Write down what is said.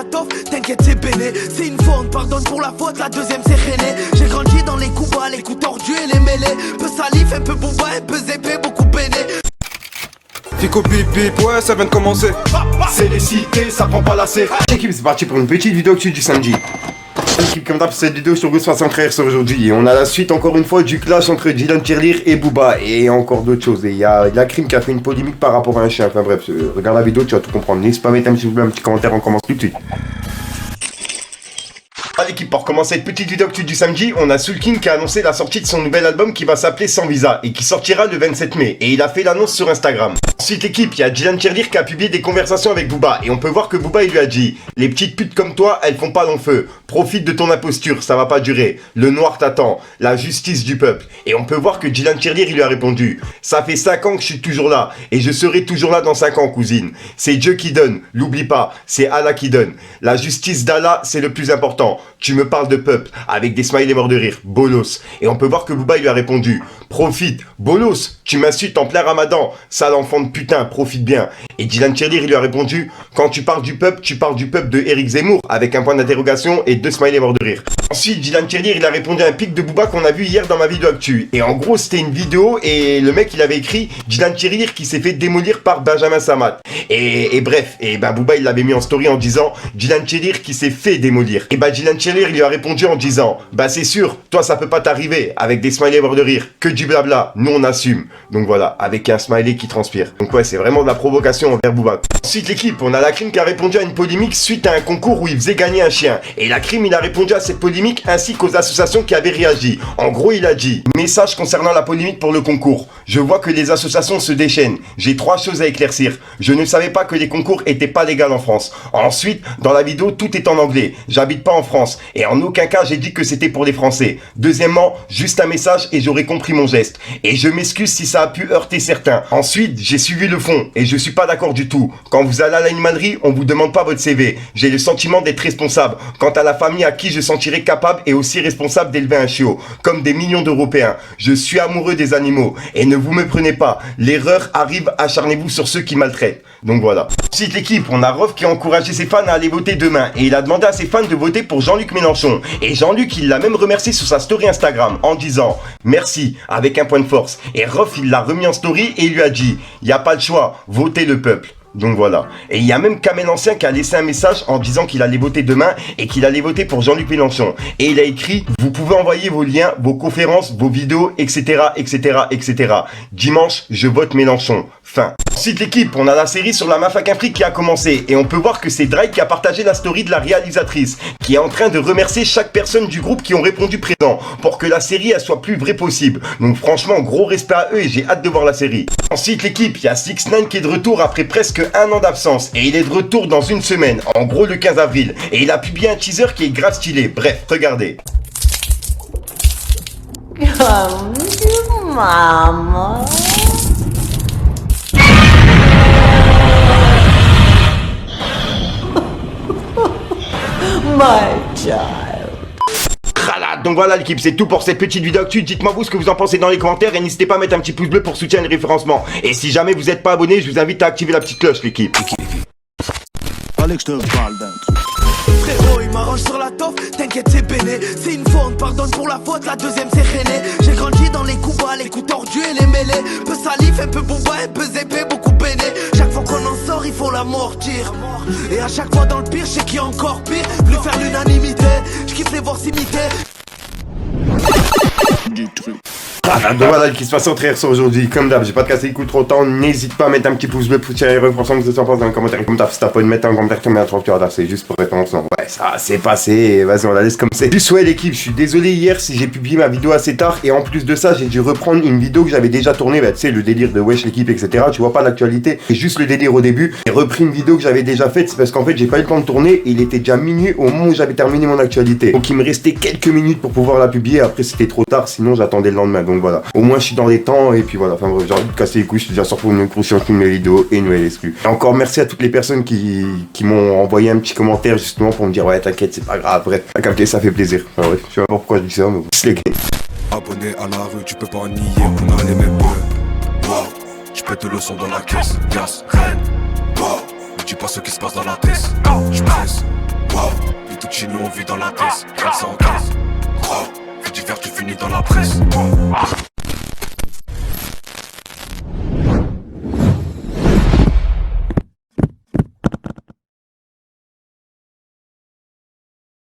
toffe, t'inquiète c'est béné. C'est une fois on te pardonne pour la faute, la deuxième c'est rené. J'ai grandi dans les coups bas, les coups tordus et les mêlées. Peu salif, un peu bomba, un peu zépé, beaucoup béné. Fico bip bip, ouais ça vient de commencer. C'est les cités, ça prend pas la C. L'équipe c'est parti pour une petite vidéo actu du samedi. L'équipe comme d'hab, cette vidéo sur Gus 63 sur aujourd'hui. Et on a la suite encore une fois du clash entre Dylan Tirelire et Booba. Et encore d'autres choses. Et il y a la crime qui a fait une polémique par rapport à un chien. Enfin bref, regarde la vidéo, tu vas tout comprendre. N'hésite pas à mettre un petit commentaire, on commence tout de suite. L'équipe, pour commencer cette petite vidéo actu du samedi, on a Soul King qui a annoncé la sortie de son nouvel album qui va s'appeler Sans Visa et qui sortira le 27 mai. Et il a fait l'annonce sur Instagram. Ensuite l'équipe, il y a Dylan Tirelire qui a publié des conversations avec Booba. Et on peut voir que Booba il lui a dit: les petites putes comme toi, elles font pas long feu. Profite de ton imposture, ça va pas durer. Le noir t'attend, la justice du peuple. Et on peut voir que Dylan Tirelire il lui a répondu: ça fait 5 ans que je suis toujours là. Et je serai toujours là dans 5 ans cousine. C'est Dieu qui donne, l'oublie pas. C'est Allah qui donne. La justice d'Allah c'est le plus important. Tu me parles de peuple, avec des smileys morts de rire, bolos. Et on peut voir que Booba il lui a répondu: profite, bolos, tu m'insultes en plein ramadan, sale enfant de putain, profite bien. Et Dylan Tirelire il lui a répondu: quand tu parles du peuple de Éric Zemmour, avec un point d'interrogation et 2 smileys morts de rire. Ensuite Dylan Tirelire il a répondu à un pic de Booba qu'on a vu hier dans ma vidéo actu. Et en gros c'était une vidéo et le mec il avait écrit Dylan Tirelire qui s'est fait démolir par Benjamin Samat. Et bref, et ben Booba il l'avait mis en story en disant Dylan Tirelire qui s'est fait démolir. Et ben Dylan Tirelire il lui a répondu en disant: bah c'est sûr, toi ça peut pas t'arriver, avec des smileys morts de rire, que du blabla, nous on assume. Donc voilà, avec un smiley qui transpire. Donc ouais, c'est vraiment de la provocation envers Booba. Ensuite l'équipe, on a la crime qui a répondu à une polémique suite à un concours où il faisait gagner un chien. Et la crime il a répondu à cette polémique ainsi qu'aux associations qui avaient réagi. En gros il a dit: message concernant la polémique pour le concours. Je vois que les associations se déchaînent. J'ai 3 choses à éclaircir. Je ne savais pas que les concours étaient pas légaux en France. Ensuite, dans la vidéo, tout est en anglais. J'habite pas en France. Et en aucun cas j'ai dit que c'était pour les Français. Deuxièmement, juste un message et j'aurais compris mon geste. Et je m'excuse si ça a pu heurter certains. Ensuite, j'ai suivi le fond et je suis pas d'accord du tout. Quand vous allez à l'animalerie, on vous demande pas votre CV. J'ai le sentiment d'être responsable. Quant à la famille à qui je sentirais capable et aussi responsable d'élever un chiot, comme des millions d'Européens. Je suis amoureux des animaux. Et ne vous me prenez pas. L'erreur arrive, acharnez-vous sur ceux qui maltraitent. Donc voilà. Ensuite l'équipe, on a Rof qui a encouragé ses fans à aller voter demain. Et il a demandé à ses fans de voter pour Jean-Luc Mélenchon. Et Jean-Luc il l'a même remercié sur sa story Instagram en disant merci avec un point de force. Et Rof il l'a remis en story et il lui a dit: y a pas le choix, votez le peuple. Donc voilà. Et il y a même Kamel Ancien qui a laissé un message en disant qu'il allait voter demain et qu'il allait voter pour Jean-Luc Mélenchon. Et il a écrit: vous pouvez envoyer vos liens, vos conférences, vos vidéos, etc. etc. etc. Dimanche, je vote Mélenchon. Fin. Ensuite l'équipe, on a la série sur la Mafia Afrique qui a commencé. Et on peut voir que c'est Drake qui a partagé la story de la réalisatrice, qui est en train de remercier chaque personne du groupe qui ont répondu présent, pour que la série elle soit plus vraie possible. Donc franchement, gros respect à eux et j'ai hâte de voir la série. Ensuite l'équipe, il y a 6ix9ine qui est de retour après presque 1 an d'absence. Et il est de retour dans une semaine, en gros le 15 avril. Et il a publié un teaser qui est grave stylé. Bref, regardez. Maman. My child. Donc voilà l'équipe, c'est tout pour cette petite vidéo actu. Dites-moi vous ce que vous en pensez dans les commentaires et n'hésitez pas à mettre un petit pouce bleu pour soutenir le référencement. Et si jamais vous n'êtes pas abonné, je vous invite à activer la petite cloche l'équipe. Fallait que je te parle d'un truc. Frérot il m'arrange sur la toffe, t'inquiète c'est béné. C'est une fois on te pardonne pour la faute, la deuxième c'est rené. J'ai grandi dans les coups bas, les coups tordus et les mêlées. Peu salif, un peu bomba, un peu zépé, beaucoup béné. Chaque fois qu'on en sort il faut l'amortir. Et à chaque fois dans le pire, je sais qu'il y a encore pire. Plus faire l'unanimité, je kiffe les voir s'imiter. Du truc. Donc voilà qui se passe en trailer sur aujourd'hui. Comme d'hab, j'ai pas de casser les coups trop longtemps. N'hésite pas à mettre un petit pouce bleu pour tirer franchement que vous en pensez dans les commentaires. Comme d'hab, si t'as pas de mettre un commentaire, tu mets un 30 heures, c'est juste pour répondre. Ouais, ça c'est passé. Vas-y, on la laisse comme c'est. Juste ouais l'équipe, je suis désolé hier si j'ai publié ma vidéo assez tard. Et en plus de ça, j'ai dû reprendre une vidéo que j'avais déjà tournée. Bah tu sais, le délire de wesh l'équipe, etc. Tu vois pas l'actualité. Et juste le délire au début. J'ai repris une vidéo que j'avais déjà faite. C'est parce qu'en fait, j'ai pas eu le temps de tourner. Et il était déjà minuit au moment où j'avais terminé mon actualité. Donc il me restait quelques minutes pour pouvoir la publier. Après, c'était trop tard. Sinon, j'attendais le lendemain. Donc voilà. Au moins, je suis dans les temps et puis voilà, enfin bref, j'ai envie de casser les couilles, je te dis à pour une conscience de mes vidéos et une nouvelle exclue. Et encore merci à toutes les personnes qui m'ont envoyé un petit commentaire justement pour me dire ouais t'inquiète c'est pas grave, bref, à capter ça fait plaisir. Enfin, bref, je sais pas pourquoi je dis ça mais bon, c'est les gars. Abonné à la rue, tu peux pas nier, on a les mêmes bœufs. Wow, je pète le son dans la caisse, gas, reine. Wow, me dis pas ce qui se passe dans la tête, je presse. Les tout chez nous on vit dans la tête, 415. Fait divers tu finis dans la presse.